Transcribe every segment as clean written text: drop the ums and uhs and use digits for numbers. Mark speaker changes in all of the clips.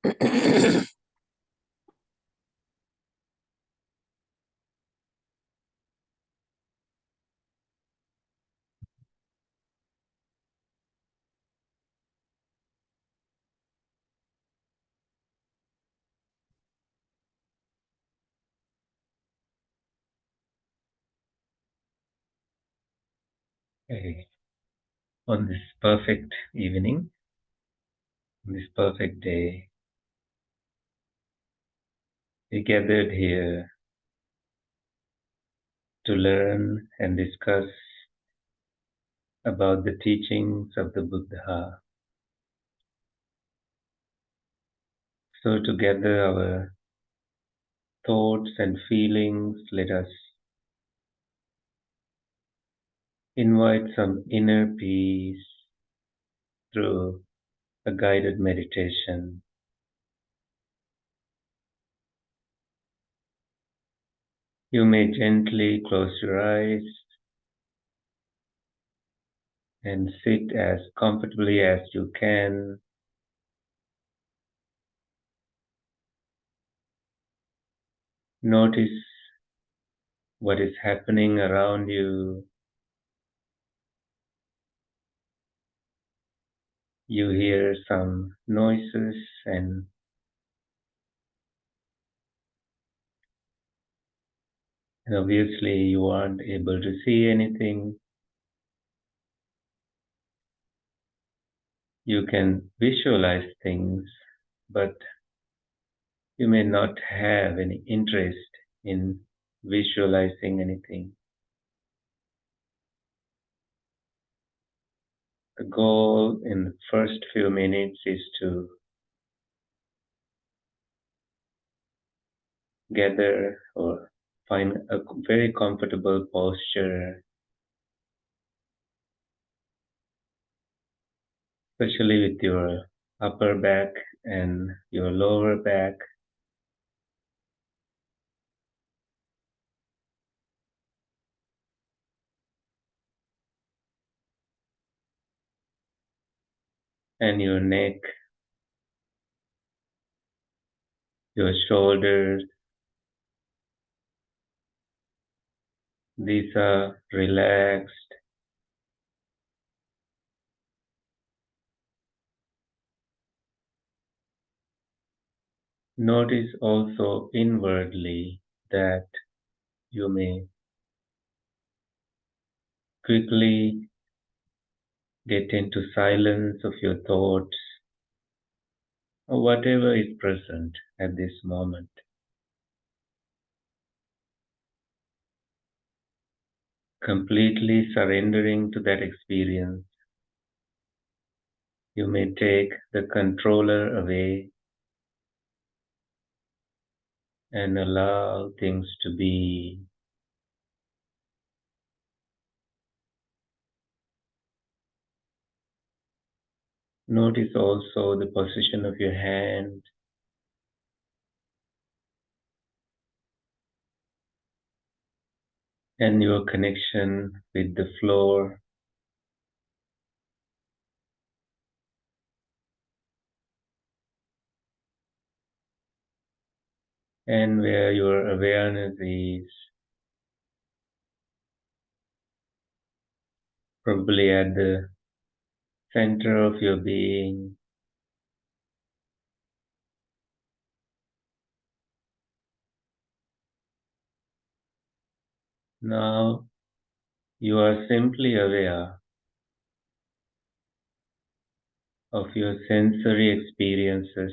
Speaker 1: Okay. On this perfect evening, on this perfect day, we gathered here to learn and discuss about the teachings of the Buddha. So together our thoughts and feelings, let us invite some inner peace through a guided meditation. You may gently close your eyes and sit as comfortably as you can. Notice what is happening around you. You hear some noises and obviously you aren't able to see anything. You can visualize things, but you may not have any interest in visualizing anything. The goal in the first few minutes is to gather or find a very comfortable posture, especially with your upper back and your lower back. And your neck, your shoulders, these are relaxed. Notice also inwardly that you may quickly get into silence of your thoughts or whatever is present at this moment. Completely surrendering to that experience, you may take the controller away and allow things to be. Notice also the position of your hand and your connection with the floor. And where your awareness is probably at the center of your being. Now you are simply aware of your sensory experiences.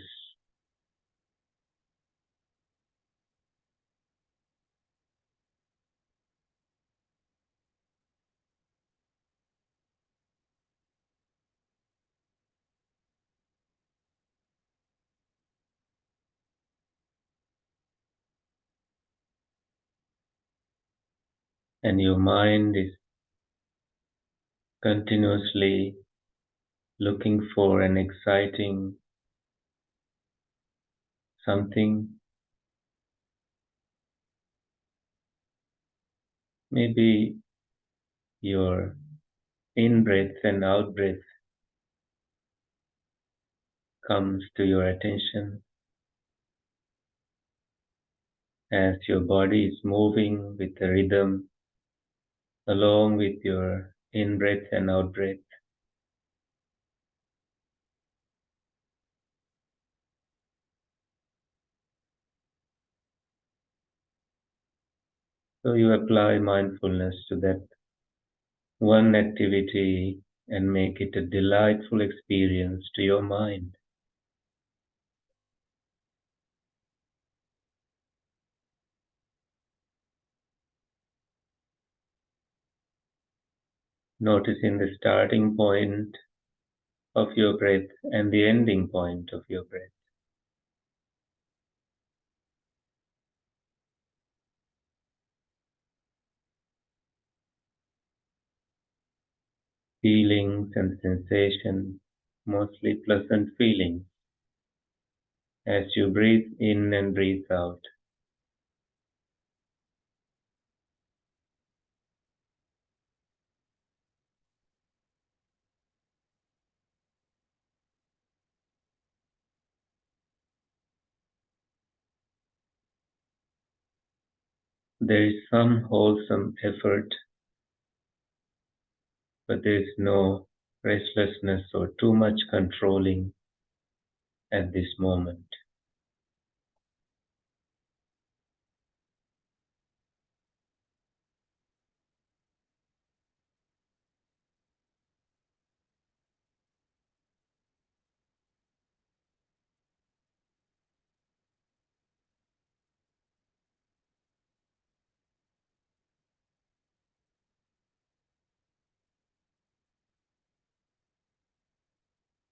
Speaker 1: And your mind is continuously looking for an exciting something. Maybe your in-breath and out-breath comes to your attention as your body is moving with the rhythm along with your in-breath and out-breath. So you apply mindfulness to that one activity and make it a delightful experience to your mind. Noticing the starting point of your breath and the ending point of your breath. Feelings and sensations, mostly pleasant feelings, as you breathe in and breathe out. There is some wholesome effort, but there is no restlessness or too much controlling at this moment.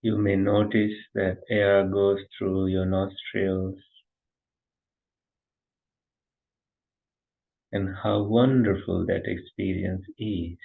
Speaker 1: You may notice that air goes through your nostrils and how wonderful that experience is.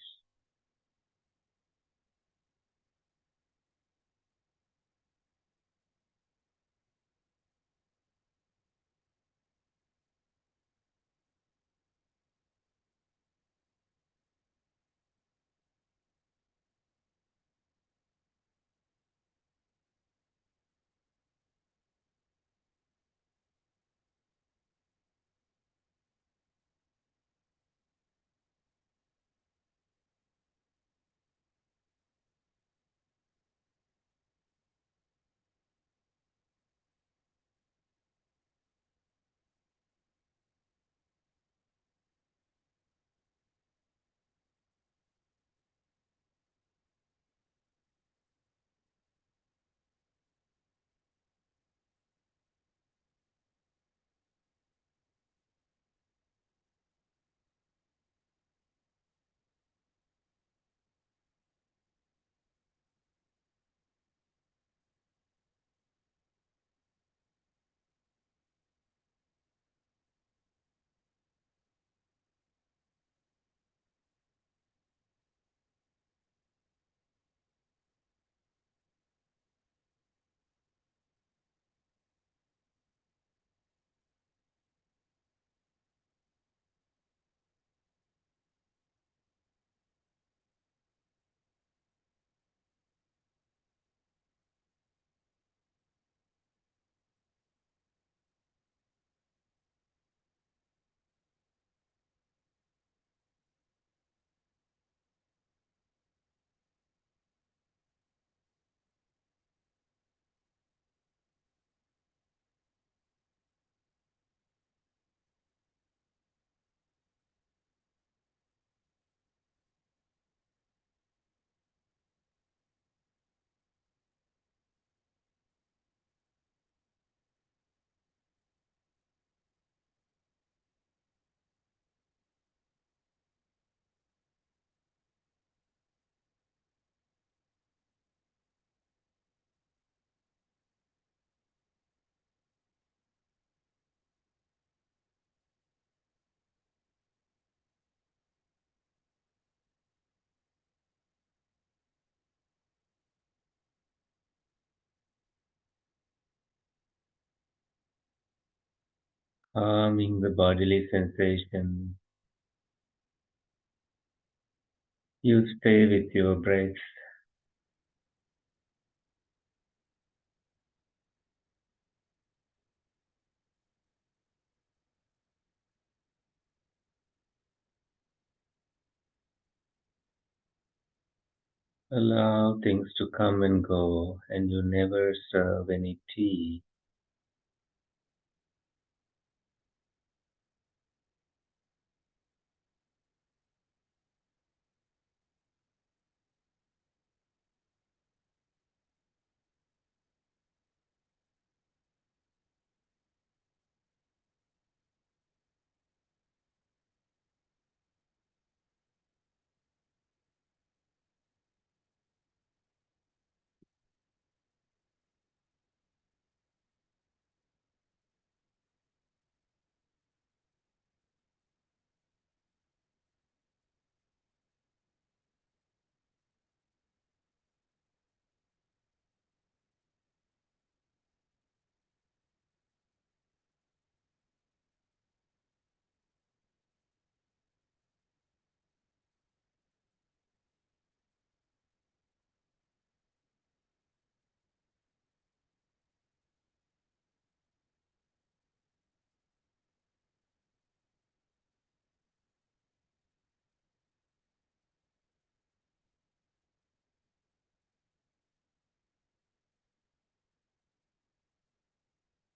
Speaker 1: Calming the bodily sensation, you stay with your breath Allow things to come and go, and you never serve any tea.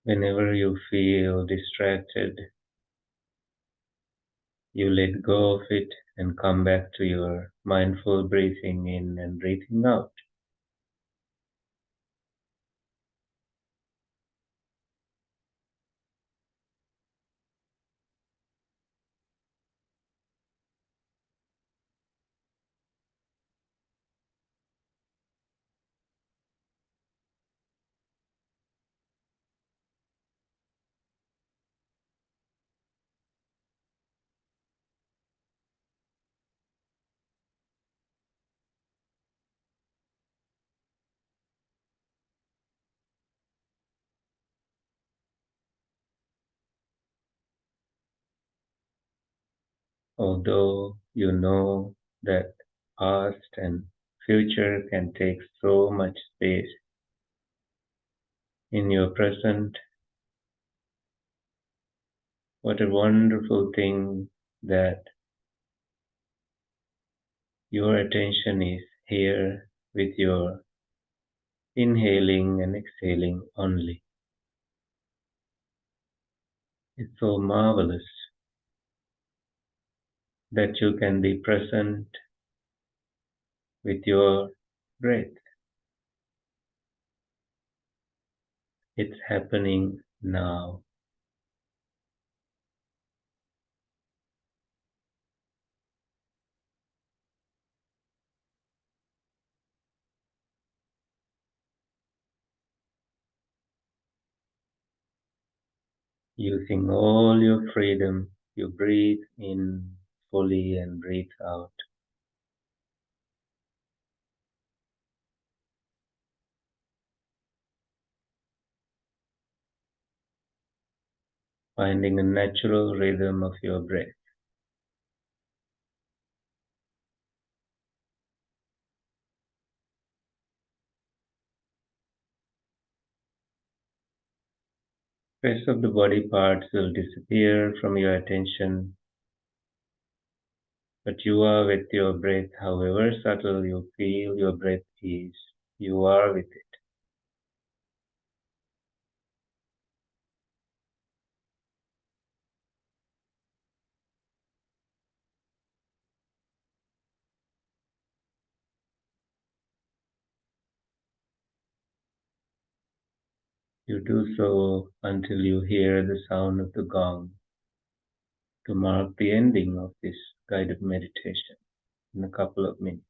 Speaker 1: Whenever you feel distracted, you let go of it and come back to your mindful breathing in and breathing out. Although you know that past and future can take so much space in your present, what a wonderful thing that your attention is here with your inhaling and exhaling only. It's so marvelous that you can be present with your breath. It's happening now. Using all your freedom, you breathe in fully and breathe out, finding a natural rhythm of your breath. Rest of the body parts will disappear from your attention, but you are with your breath. However subtle you feel your breath is, you are with it. You do so until you hear the sound of the gong to mark the ending of this guided meditation in a couple of minutes.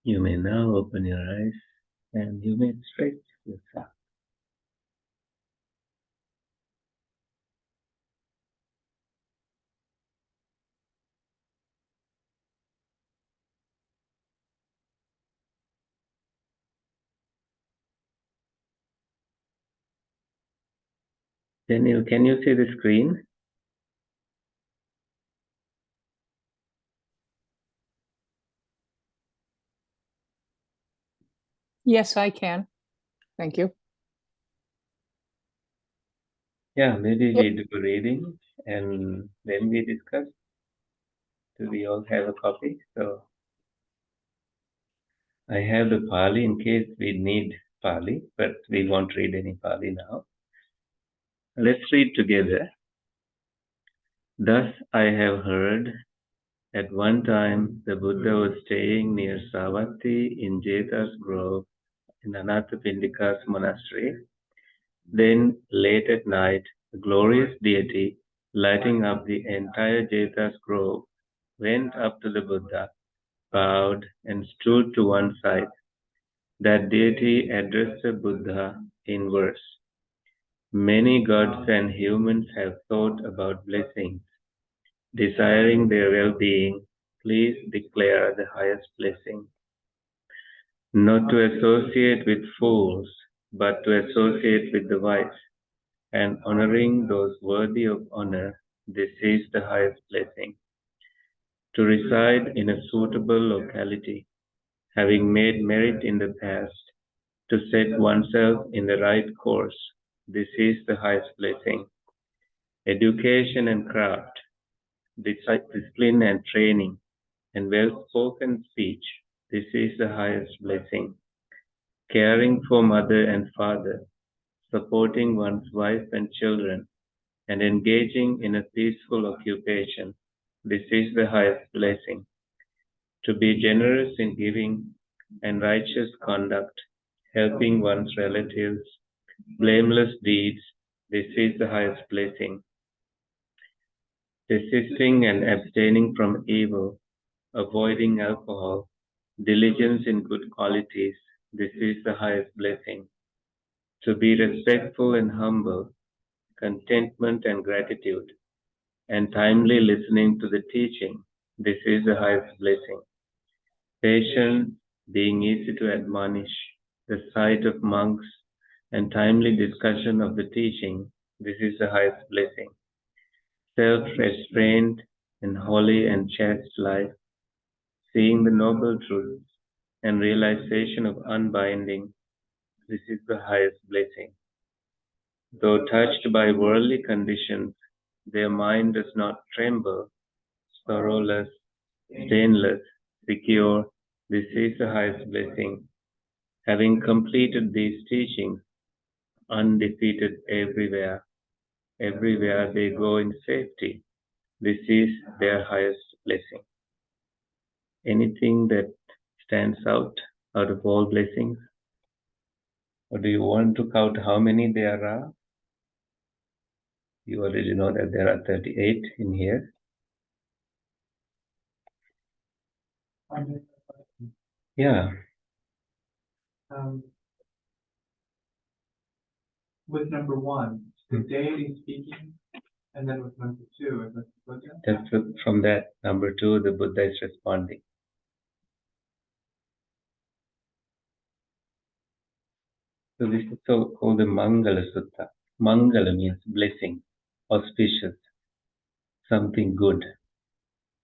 Speaker 1: You may now open your eyes and you may stretch yourself. Daniel, can you see the screen?
Speaker 2: Yes, I can. Thank you.
Speaker 1: Yeah, maybe we do a reading and then we discuss. Do we all have a copy? So I have the Pali in case we need Pali, but we won't read any Pali now. Let's read together. Thus I have heard, at one time the Buddha was staying near Sāvatthiyaṃ in Jeta's grove in anāthapiṇḍikassa monastery. Then, late at night, the glorious deity, lighting up the entire Jeta's grove, went up to the Buddha, bowed, and stood to one side. That deity addressed the Buddha in verse. Many gods and humans have thought about blessings. Desiring their well-being, please declare the highest blessing. Not to associate with fools, but to associate with the wise, and honoring those worthy of honor, this is the highest blessing. To reside in a suitable locality, having made merit in the past, to set oneself in the right course, this is the highest blessing. Education and craft, discipline and training, and well-spoken speech, this is the highest blessing. Caring for mother and father, supporting one's wife and children, and engaging in a peaceful occupation, this is the highest blessing. To be generous in giving and righteous conduct, helping one's relatives, blameless deeds, this is the highest blessing. Desisting and abstaining from evil, avoiding alcohol, diligence in good qualities, this is the highest blessing. To be respectful and humble, contentment and gratitude, and timely listening to the teaching, this is the highest blessing. Patience, being easy to admonish, the sight of monks, and timely discussion of the teaching, this is the highest blessing. Self-restraint and holy and chaste life, seeing the noble truths and realization of unbinding, this is the highest blessing. Though touched by worldly conditions, their mind does not tremble, sorrowless, stainless, secure, this is the highest blessing. Having completed these teachings, undefeated everywhere, everywhere they go in safety, this is their highest blessing. Anything that stands out of all blessings? Or do you want to count how many there are? You already know that there are 38 in here. Yeah.
Speaker 3: With number one, the deity speaking, and then with number two, is it Buddha?
Speaker 1: Just from that, number two, the Buddha is responding. So this is called the Maṅgala Sutta. Maṅgala means blessing, auspicious, something good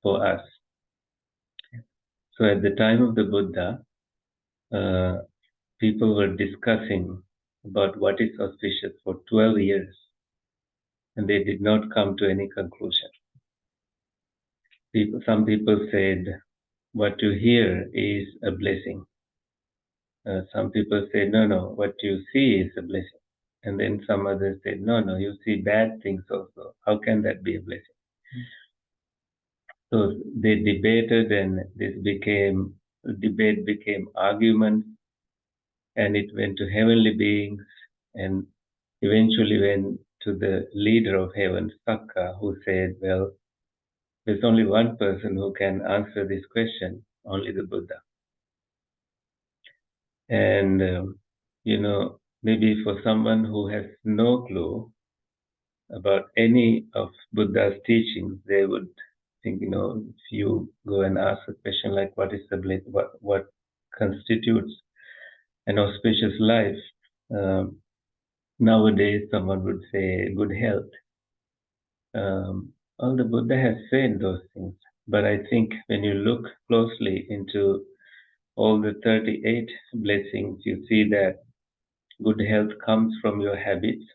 Speaker 1: for us. So at the time of the Buddha, people were discussing about what is auspicious for 12 years, and they did not come to any conclusion. Some people said, what you hear is a blessing. Some people say, no, what you see is a blessing. And then some others said, no, you see bad things also. How can that be a blessing? So they debated, and debate became argument, and it went to heavenly beings, and eventually went to the leader of heaven, Sakka, who said, well, there's only one person who can answer this question, only the Buddha. And, maybe for someone who has no clue about any of Buddha's teachings, they would think, if you go and ask a question like, what is the bliss, what constitutes an auspicious life? Nowadays, someone would say good health. All the Buddha has said those things, but I think when you look closely into all the 38 blessings, you see that good health comes from your habits,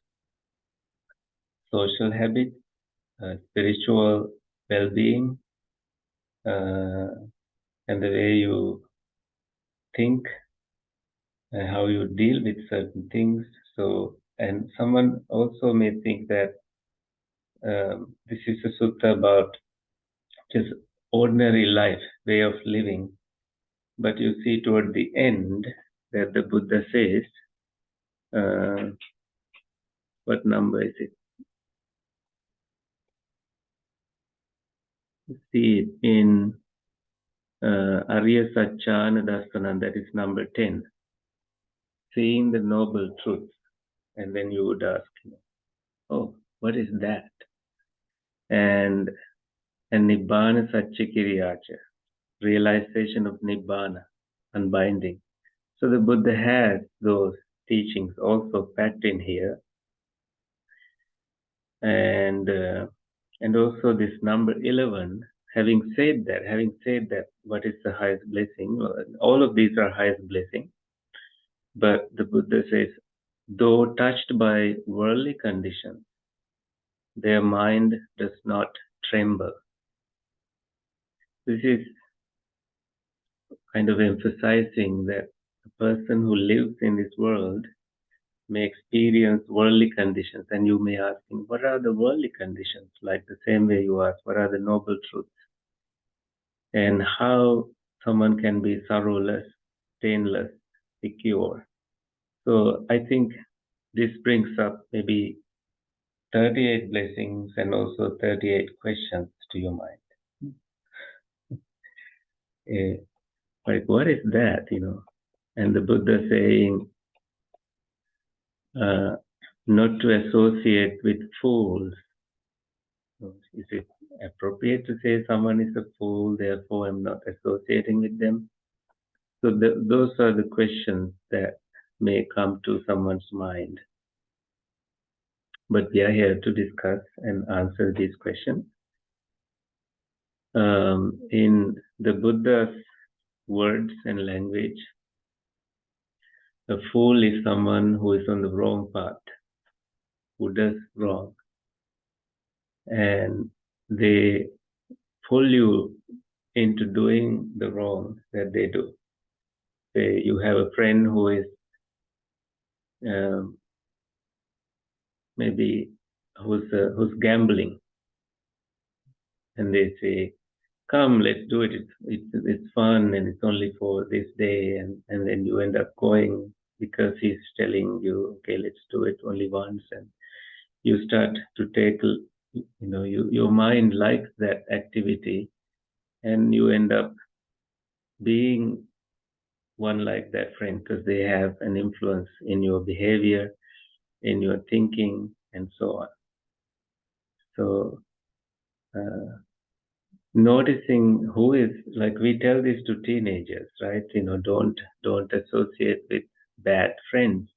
Speaker 1: social habits, spiritual well-being, and the way you think and how you deal with certain things. So, and someone also may think that this is a sutta about just ordinary life, way of living. But you see toward the end that the Buddha says, what number is it? You see it in Arya Satchana Dasanam, that is number 10. Seeing the noble truth. And then you would ask, oh, what is that? And Nibbana Satchikiriyacha, realization of Nibbana, unbinding. So the Buddha has those teachings also packed in here. And also this number 11, having said that, what is the highest blessing? All of these are highest blessing. But the Buddha says, though touched by worldly conditions, their mind does not tremble. This is kind of emphasizing that a person who lives in this world may experience worldly conditions, and you may ask him, what are the worldly conditions? Like the same way you ask, what are the noble truths? And how someone can be sorrowless, painless, secure. So I think this brings up maybe 38 blessings and also 38 questions to your mind. Like, what is that, And the Buddha saying, not to associate with fools. So is it appropriate to say someone is a fool, therefore I'm not associating with them? So those are the questions that may come to someone's mind. But we are here to discuss and answer these questions. In the Buddha's words and language, a fool is someone who is on the wrong path, who does wrong. And they pull you into doing the wrong that they do. Say you have a friend who is maybe who's gambling, and they say, "Come, let's do it. It's fun, and it's only for this day." And then you end up going because he's telling you, "Okay, let's do it only once." And you start to take, your mind likes that activity, and you end up being one like that friend because they have an influence in your behavior, in your thinking, and so on. So noticing who is, like we tell this to teenagers, right? Don't associate with bad friends,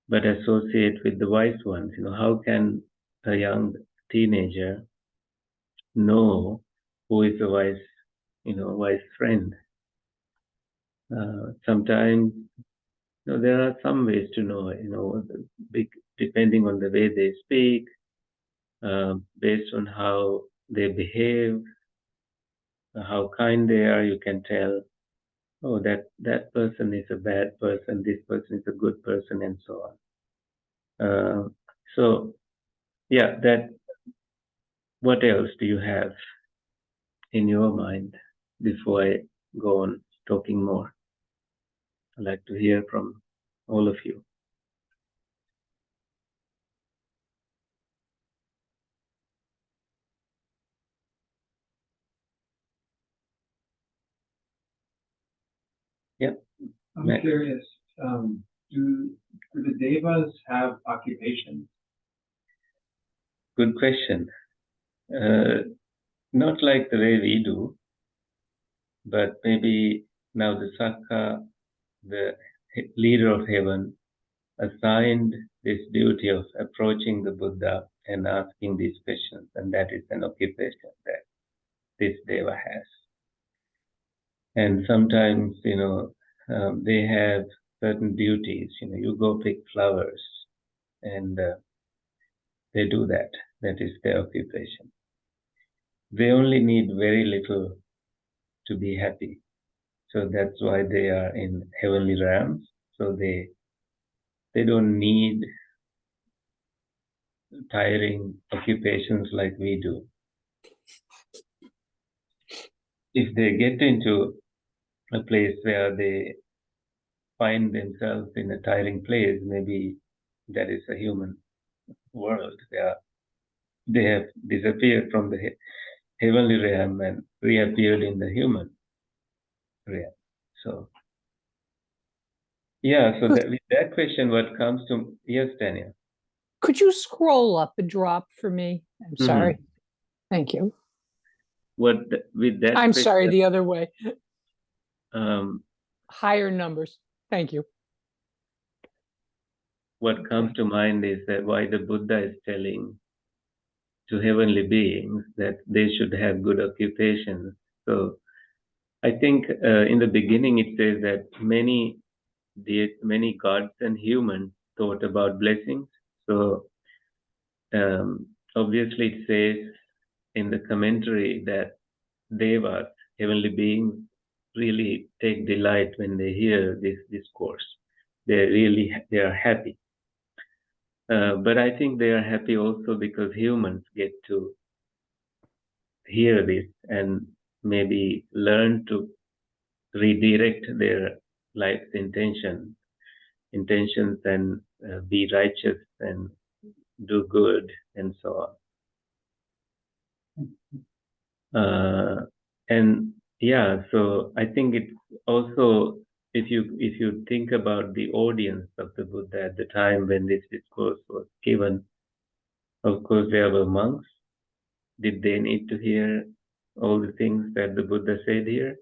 Speaker 1: but associate with the wise ones. How can a young teenager know who is a wise friend? Sometimes there are some ways to know, depending on the way they speak, based on how they behave, how kind they are, you can tell, oh, that person is a bad person, this person is a good person, and so on. So, yeah, what else do you have in your mind before I go on talking more? I'd like to hear from all of you.
Speaker 3: I'm curious, do the devas have occupations?
Speaker 1: Good question. Not like the way we do, but maybe now the Sakka, the leader of heaven, assigned this duty of approaching the Buddha and asking these questions, and that is an occupation that this deva has. And sometimes, they have certain duties. You go pick flowers, and they do that. That is their occupation. They only need very little to be happy. So that's why they are in heavenly realms. So they don't need tiring occupations like we do. If they get into a place where they find themselves in a tiring place, maybe that is a human world where they have disappeared from the heavenly realm and reappeared in the human realm. So, yeah, so with that question, what comes to, yes, Daniel?
Speaker 2: Could you scroll up a drop for me? I'm sorry. Thank you.
Speaker 1: With that
Speaker 2: I'm
Speaker 1: question,
Speaker 2: sorry, the other way.
Speaker 1: um,
Speaker 2: Higher numbers. Thank you.
Speaker 1: what comes to mind is that why the Buddha is telling to heavenly beings that they should have good occupations. So I think in the beginning it says that many gods and humans thought about blessings. So obviously it says in the commentary that devas, heavenly beings, really take delight when they hear this discourse. They are happy. But I think they are happy also because humans get to hear this and maybe learn to redirect their life's intentions and be righteous and do good and so on. And yeah, so I think it's also, if you think about the audience of the Buddha at the time when this discourse was given, of course there were monks. Did they need to hear all the things that the Buddha said here?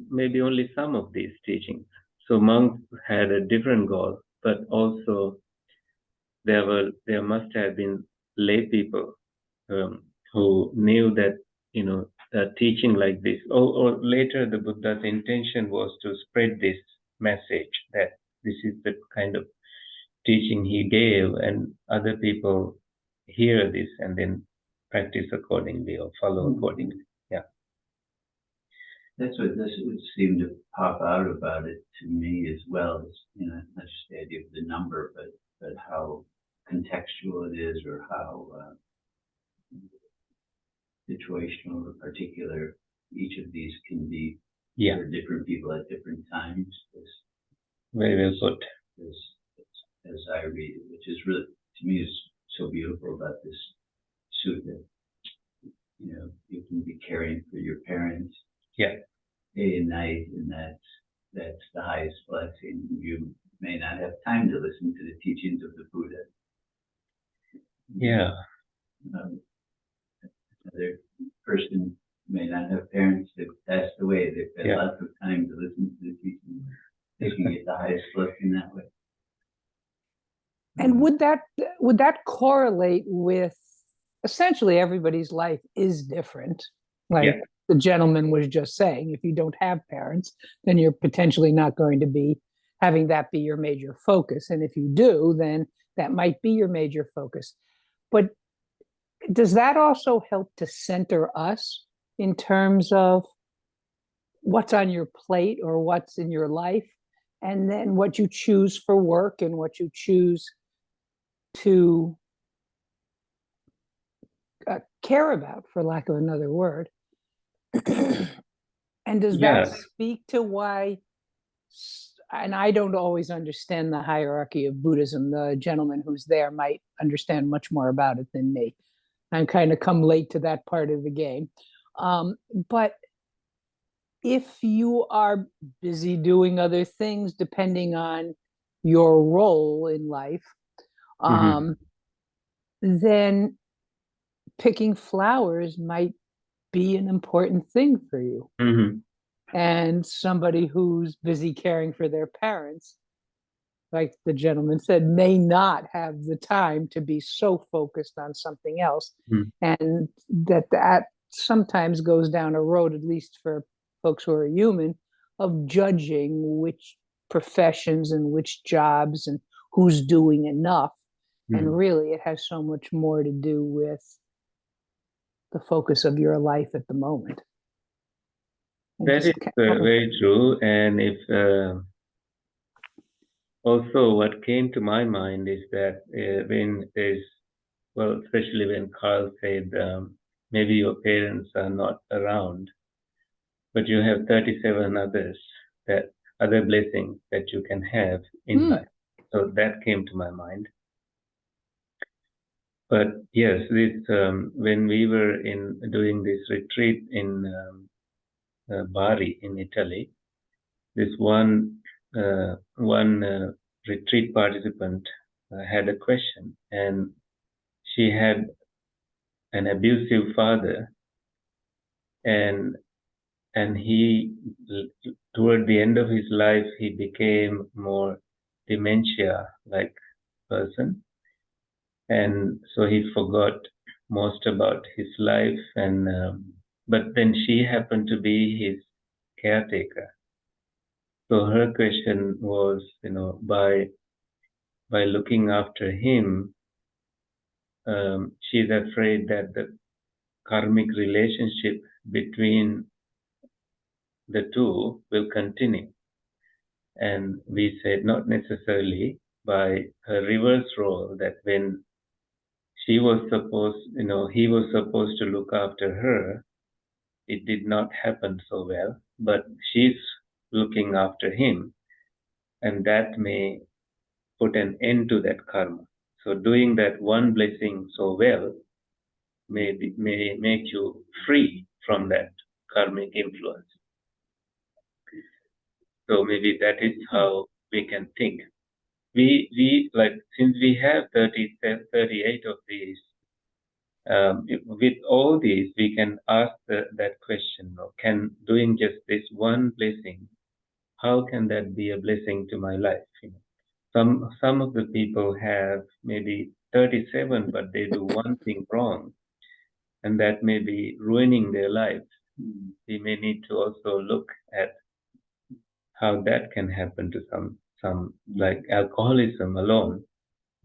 Speaker 1: Maybe only some of these teachings. So monks had a different goal, but also there must have been lay people who knew that teaching like this, or later the Buddha's intention was to spread this message that this is the kind of teaching he gave, and other people hear this and then practice accordingly or follow accordingly. Yeah.
Speaker 4: That's what this would seem to pop out about it to me as well. As, not just the idea of the number, but how contextual it is, or how situational or particular each of these can be for different people at different times.
Speaker 1: Very well put.
Speaker 4: As I read it, which is really, to me, is so beautiful about this sutta. You can be caring for your parents day and night, and that's the highest blessing. You may not have time to listen to the teachings of the Buddha.
Speaker 1: Yeah.
Speaker 4: Another person may not have parents that passed away. They've got lots of time to listen to the teachings. They can get the highest blessing that way.
Speaker 2: And would that correlate with, essentially everybody's life is different, like the gentleman was just saying? If you don't have parents, then you're potentially not going to be having that be your major focus, and if you do, then that might be your major focus. But does that also help to center us in terms of what's on your plate or what's in your life, and then what you choose for work and what you choose to care about, for lack of another word? And does that speak to why, and I don't always understand the hierarchy of Buddhism, the gentleman who's there might understand much more about it than me. I'm kind of come late to that part of the game. But if you are busy doing other things, depending on your role in life, then picking flowers might be an important thing for you. And somebody who's busy caring for their parents, like the gentleman said, may not have the time to be so focused on something else. And that sometimes goes down a road, at least for folks who are human, of judging which professions and which jobs and who's doing enough. And really, it has so much more to do with the focus of your life at the moment.
Speaker 1: That is very true. And if also what came to my mind is that when there's, well, especially when Carl said, maybe your parents are not around, but you have 37 others, that other blessings that you can have in life. So that came to my mind. But yes, this when we were doing this retreat in Bari in Italy, this one retreat participant had a question, and she had an abusive father, and he, toward the end of his life, he became more dementia-like person. And so he forgot most about his life, and but then she happened to be his caretaker. So her question was, by looking after him, she's afraid that the karmic relationship between the two will continue. And we said not necessarily, by her reverse role, that when he was supposed to look after her, it did not happen so well, but she's looking after him, and that may put an end to that karma. So doing that one blessing so well may make you free from that karmic influence. So maybe that is how we can think. We like, since we have 38 of these, with all these, we can ask that question, can doing just this one blessing, how can that be a blessing to my life? Some of the people have maybe 37, but they do one thing wrong, and that may be ruining their life. We may need to also look at how that can happen to some like alcoholism alone.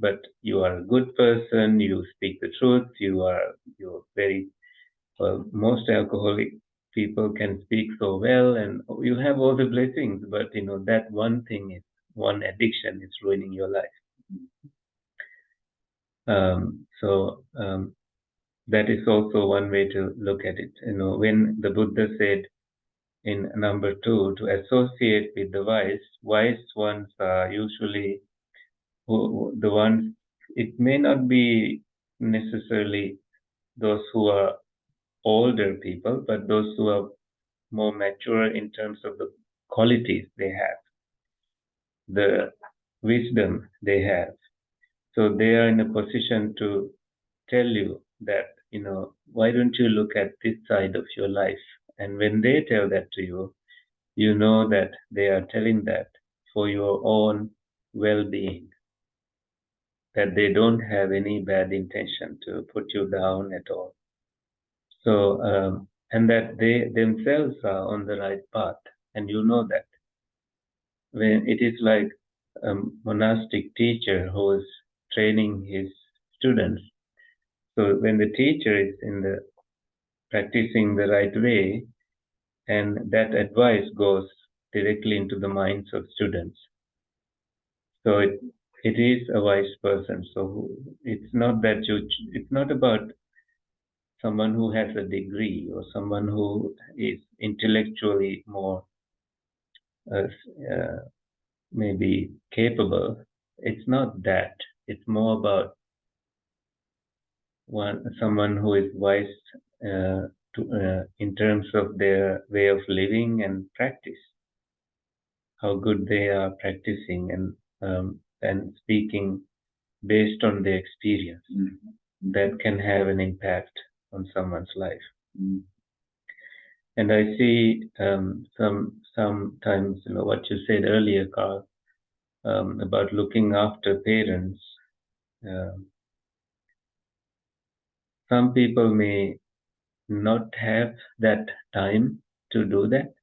Speaker 1: But you are a good person, you speak the truth, you're very, well, most alcoholic people can speak so well, and you have all the blessings, but that one addiction is ruining your life. That is also one way to look at it. When the Buddha said in number 2, to associate with the wise ones are usually the ones, it may not be necessarily those who are older people, but those who are more mature in terms of the qualities they have, the wisdom they have. So they are in a position to tell you that, why don't you look at this side of your life? And when they tell that to you, you know that they are telling that for your own well-being, that they don't have any bad intention to put you down at all. So, and that they themselves are on the right path, and you know that. When it is like a monastic teacher who is training his students. So when the teacher is practicing the right way, and that advice goes directly into the minds of students. So it is a wise person. So it's not that it's not about someone who has a degree or someone who is intellectually more maybe capable. It's not that. It's more about someone who is wise in terms of their way of living and practice, how good they are practicing and speaking based on their experience. That can have an impact on someone's life. And I see sometimes, what you said earlier, Carl, about looking after parents. Some people may not have that time to do that.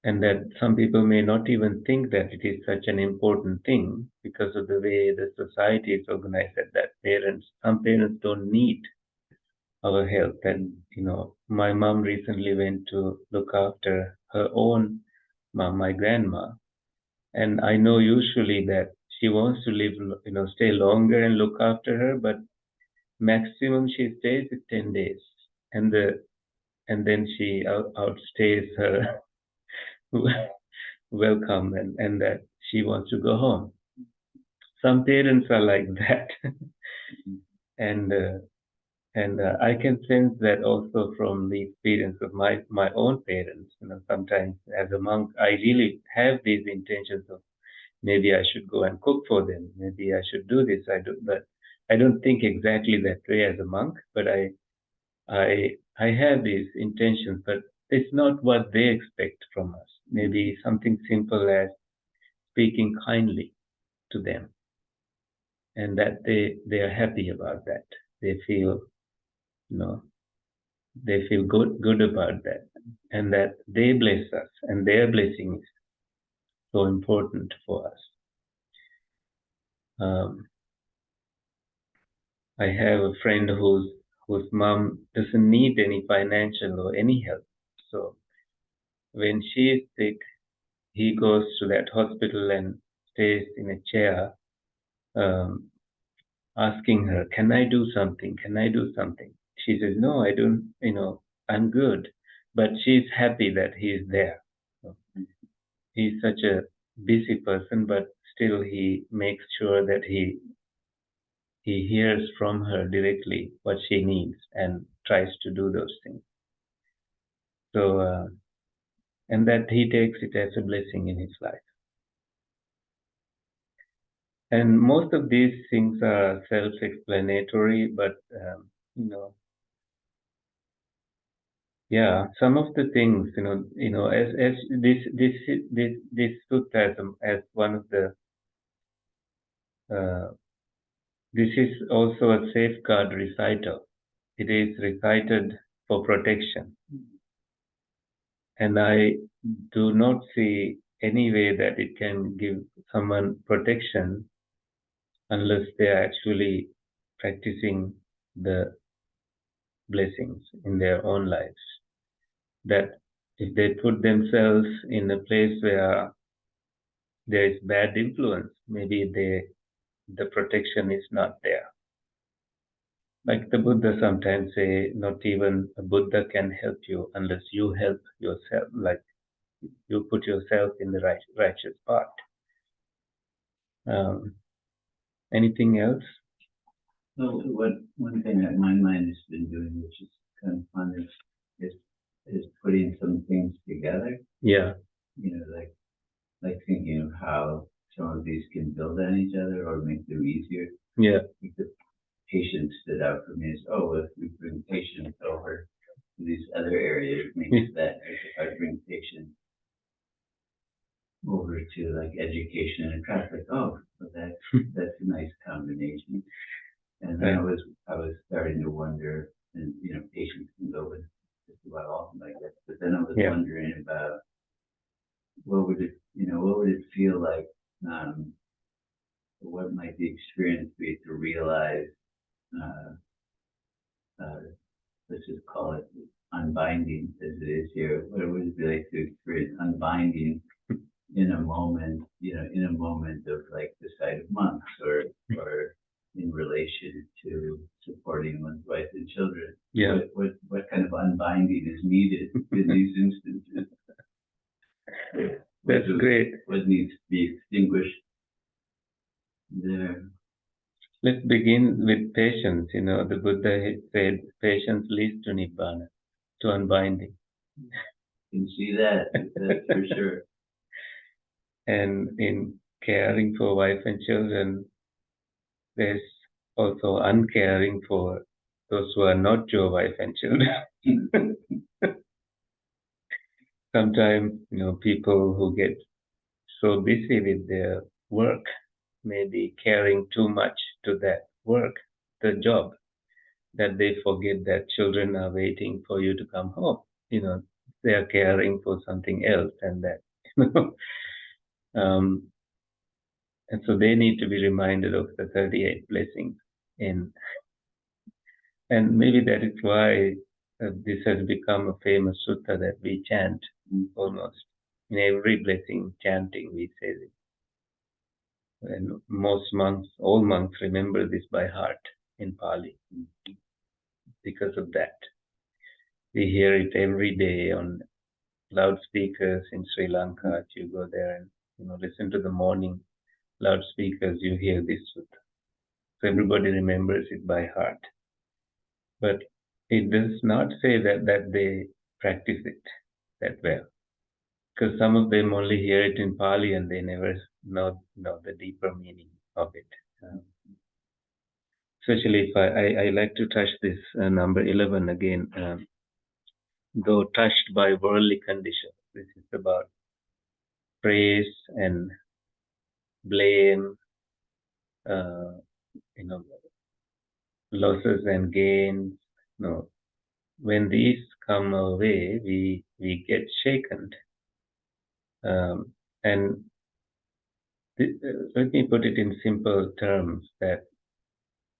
Speaker 1: And that some people may not even think that it is such an important thing because of the way the society is organized, that some parents don't need our help. And, my mom recently went to look after her own mom, my grandma. And I know usually that she wants to live, stay longer and look after her, but maximum she stays is 10 days. And then she outstays her welcome and that she wants to go home. Some parents are like that. and I can sense that also from the experience of my own parents. Sometimes as a monk, I really have these intentions of maybe I should go and cook for them. Maybe I should do this. But I don't think exactly that way as a monk. But I have these intentions, but it's not what they expect from us. Maybe something simple as speaking kindly to them, and that they are happy about that. They feel, they feel good about that, and that they bless us, and their blessing is so important for us. I have a friend whose mom doesn't need any financial or any help. So when she is sick, he goes to that hospital and stays in a chair, asking her, "Can I do something? Can I do something?" She says, "No, I don't, I'm good." But she's happy that he is there. So he's such a busy person, but still he makes sure that he hears from her directly what she needs and tries to do those things. So, and that he takes it as a blessing in his life. And most of these things are self-explanatory, but some of the things, as this sutta as one of the, this is also a safeguard recital. It is recited for protection, and I do not see any way that it can give someone protection unless they are actually practicing the blessings in their own lives. That if they put themselves in a place where there is bad influence, maybe the protection is not there. Like the Buddha sometimes say, not even a Buddha can help you unless you help yourself, like you put yourself in the righteous path. Anything else?
Speaker 4: Well, one thing that my mind has been doing, which is kind of fun, is putting some things together.
Speaker 1: Yeah.
Speaker 4: Like thinking of how some of these can build on each other or make them easier.
Speaker 1: Yeah.
Speaker 4: Like the patience stood out for me as, if we bring patience over to these other areas, maybe that if I bring patience over to like education and traffic, that's a nice combination. And then I was starting to wonder, and patience can go with just about all like that. But then I was wondering about what would it feel like? What might the experience be to realize? Let's just call it unbinding, as it is here. What would it be like to experience unbinding in a moment? In a moment of like the sight of monks, or in relation to supporting one's wife and children.
Speaker 1: Yeah.
Speaker 4: What kind of unbinding is needed in these instances?
Speaker 1: That's great.
Speaker 4: What needs to be extinguished there?
Speaker 1: Let's begin with patience. The Buddha said, patience leads to Nibbana, to unbinding.
Speaker 4: You can see that, that's for sure.
Speaker 1: And in caring for wife and children, there's also uncaring for those who are not your wife and children. Sometimes, people who get so busy with their work may be caring too much to that work, the job, that they forget that children are waiting for you to come home. They are caring for something else, and that, and so they need to be reminded of the 38 blessings. And maybe that is why this has become a famous sutta that we chant almost in every blessing chanting. We say this. And most monks, all monks, remember this by heart in Pali because of that. We hear it every day on loudspeakers in Sri Lanka. If you go there and listen to the morning loudspeakers, you hear this sutta. So everybody remembers it by heart. But it does not say that they practice it that well, because some of them only hear it in Pali and they never know the deeper meaning of it. Especially if I like to touch this number 11 again, though touched by worldly conditions. This is about praise and blame, losses and gains. No, when these come our way, we get shaken. And let me put it in simple terms, that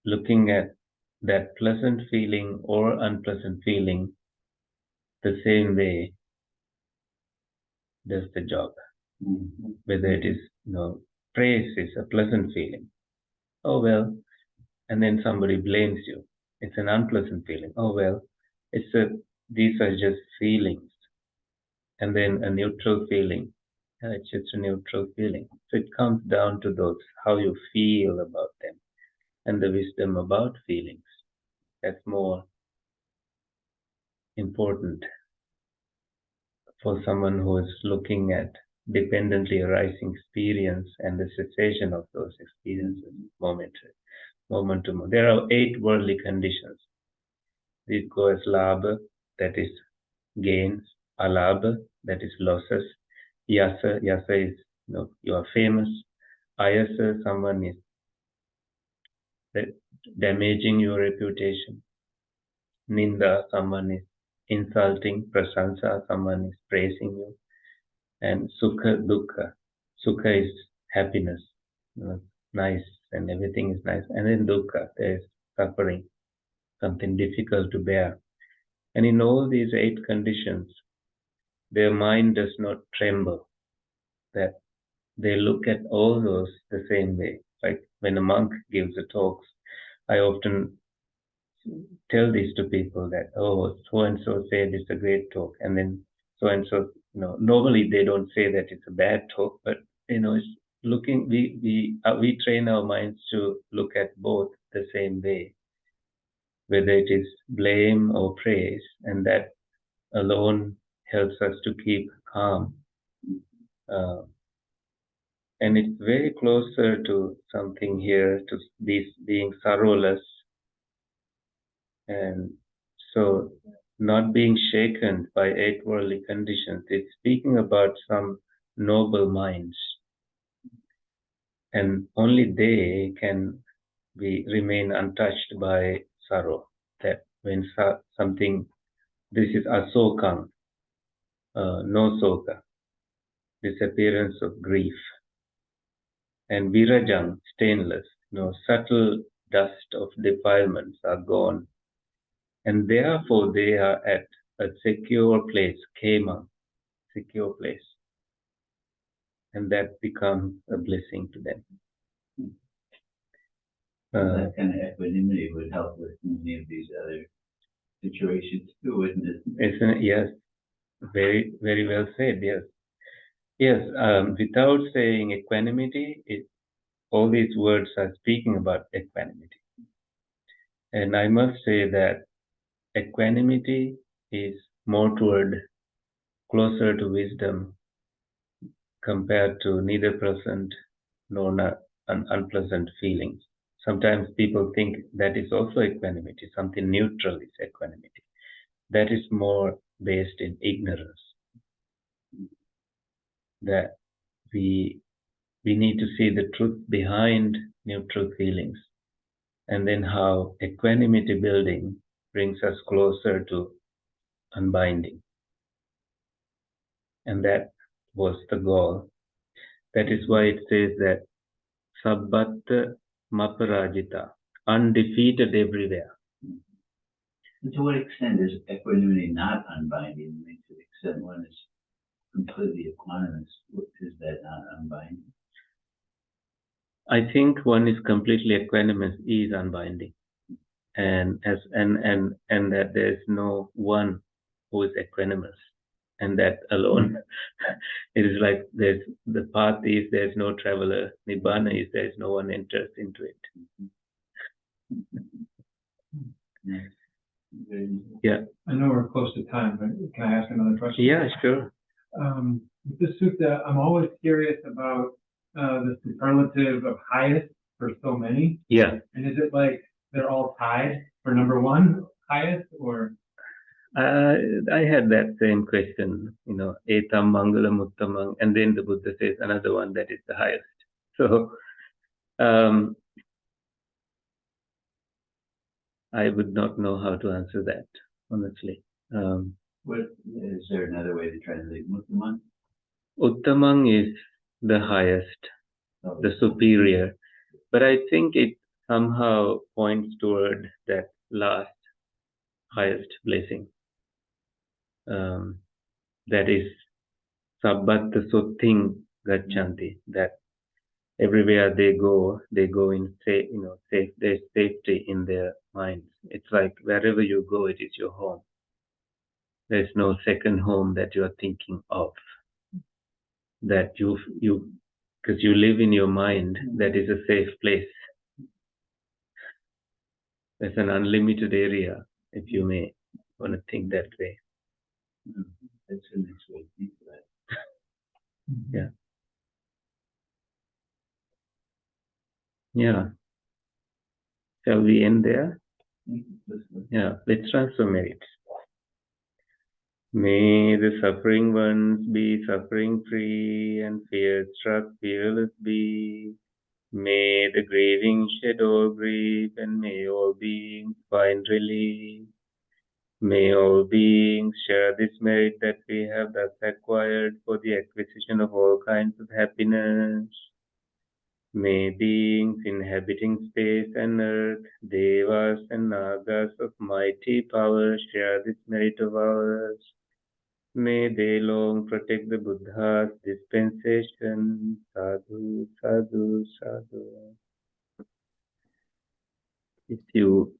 Speaker 1: looking at that pleasant feeling or unpleasant feeling the same way does the job. Whether it is, praise is a pleasant feeling. Oh, well. And then somebody blames you. It's an unpleasant feeling. Oh, well. These are just feelings. And then a neutral feeling. It's just a neutral feeling. So it comes down to those, how you feel about them, and the wisdom about feelings. That's more important for someone who is looking at dependently arising experience and the cessation of those experiences, moment to moment. There are 8 worldly conditions. These go as labha, that is gains; alabha, that is losses; yasa is, you are famous; ayasa, someone is damaging your reputation; ninda, someone is insulting; prasansa, someone is praising you; and sukha, dukkha. Sukha is happiness, nice, and everything is nice. And then dukkha, there is suffering, something difficult to bear. And in all these 8 conditions, their mind does not tremble, that they look at all those the same way. Like when a monk gives a talk, I often tell this to people that, oh, so-and-so said it's a great talk. And then so-and-so, normally they don't say that it's a bad talk, but, it's looking, we train our minds to look at both the same way, whether it is blame or praise, and that alone helps us to keep calm. And it's very closer to something here, to being sorrowless. And so not being shaken by 8 worldly conditions. It's speaking about some noble minds. And only they can remain untouched by sorrow. That when something, this is asokam, no soka, disappearance of grief. And virajam, stainless, subtle dust of defilements are gone. And therefore they are at a secure place, kema, secure place. And that becomes a blessing to them.
Speaker 4: That kind of equanimity would help with many of these other situations too, wouldn't it?
Speaker 1: Isn't it? Yes. Very, very well said, yes. Yes, without saying equanimity, all these words are speaking about equanimity. And I must say that equanimity is more closer to wisdom compared to neither pleasant nor unpleasant feelings. Sometimes people think that is also equanimity, something neutral is equanimity. That is more based in ignorance. That we need to see the truth behind neutral feelings, and then how equanimity building brings us closer to unbinding. And that was the goal. That is why it says that sabbatta maparajita, undefeated everywhere.
Speaker 4: And to what extent is equanimity not unbinding? I mean, to the extent one is completely equanimous, is that not unbinding?
Speaker 1: I think one is completely equanimous is unbinding, and that there is no one who is equanimous, and that alone it is like there's the path is there's no traveler, nibbana is there's no one enters into it. Yeah.
Speaker 3: I know we're close to time, but can I ask another question?
Speaker 1: Yeah, sure.
Speaker 3: With the sutta, I'm always curious about the superlative of highest for so many.
Speaker 1: Yeah.
Speaker 3: And is it like they're all tied for number one highest, or?
Speaker 1: I had that same question, etaṃ Maṅgala uttamam, and then the Buddha says another one that is the highest. So I would not know how to answer that, honestly.
Speaker 4: What is there another way to translate uttamam?
Speaker 1: Uttamam is the highest, the superior, but I think it somehow points toward that last highest blessing. That is sabbatta suttiṃ gacchanti, that everywhere they go in safe, there's safety in their minds. It's like wherever you go, it is your home. There's no second home that you are thinking of. That because you live in your mind, that is a safe place. There's an unlimited area, if you may want to think that way.
Speaker 4: That's the next way to think of that.
Speaker 1: Yeah. Yeah. Shall we end there? Yeah, let's transform it. May the suffering ones be suffering free and fear-struck fearless be. May the grieving shed all grief, and may all beings find relief. May all beings share this merit that we have thus acquired for the acquisition of all kinds of happiness. May beings inhabiting space and earth, devas and nagas of mighty power share this merit of ours. May they long protect the Buddha's dispensation. Sadhu, sadhu, sadhu. If you